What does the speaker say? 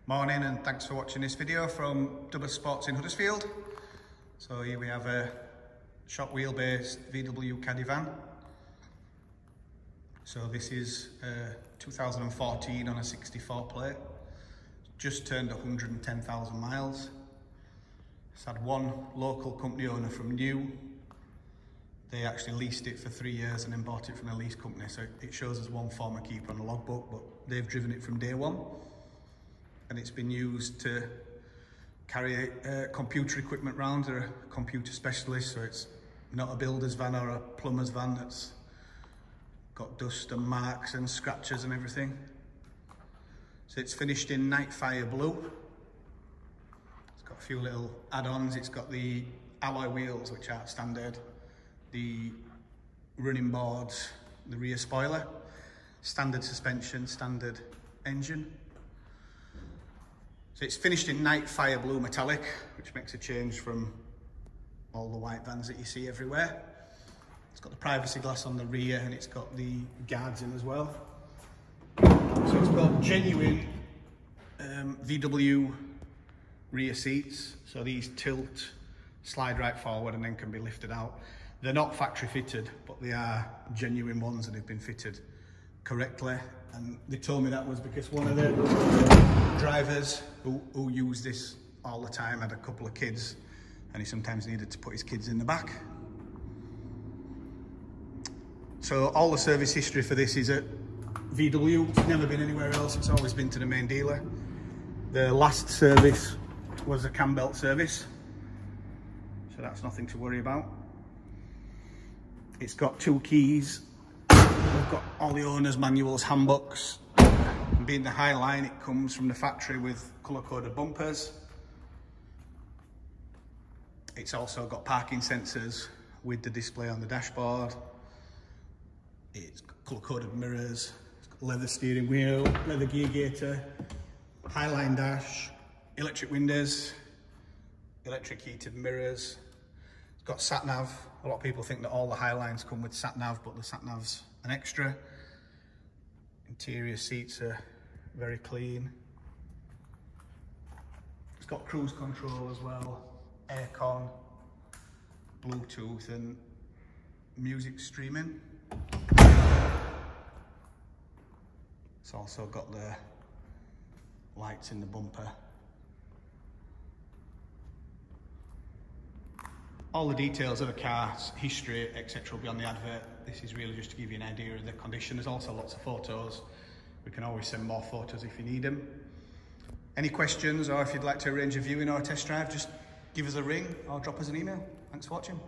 Morning and thanks for watching this video from Dubber Sports in Huddersfield. So here we have a short wheelbase VW Caddy van. So this is 2014 on a 64 plate. Just turned 110,000 miles. It's had one local company owner from new. They actually leased it for 3 years and then bought it from a lease company. So it shows as one former keeper on the logbook, but they've driven it from day one. And it's been used to carry computer equipment around. They're a computer specialist, so it's not a builder's van or a plumber's van that's got dust and marks and scratches and everything. So it's finished in night fire blue. It's got a few little add-ons. It's got the alloy wheels, which are standard, the running boards, the rear spoiler, standard suspension, standard engine. So it's finished in night fire blue metallic, which makes a change from all the white vans that you see everywhere. It's got the privacy glass on the rear and it's got the guards in as well. So it's got genuine VW rear seats. So these tilt, slide right forward and then can be lifted out. They're not factory fitted, but they are genuine ones and they've been fitted correctly. And they told me that was because one of the drivers who used this all the time had a couple of kids and he sometimes needed to put his kids in the back. So all the service history for this is at VW. It's never been anywhere else. It's always been to the main dealer. The last service was a cambelt service. So that's nothing to worry about. It's got 2 keys. We've got all the owner's manuals, handbooks. And being the Highline, it comes from the factory with colour-coded bumpers. It's also got parking sensors with the display on the dashboard. It's got colour-coded mirrors. It's got leather steering wheel, leather gear gaiter, Highline dash, electric windows, electric heated mirrors. It's got sat-nav. A lot of people think that all the Highlines come with sat-nav, but the sat-nav's an extra. Interior seats are very clean. It's got cruise control as well, aircon, Bluetooth and music streaming. It's also got the lights in the bumper. All the details of the car's history, etc. will be on the advert. This is really just to give you an idea of the condition. There's also lots of photos. We can always send more photos if you need them. Any questions or if you'd like to arrange a viewing or a test drive, just give us a ring or drop us an email. Thanks for watching.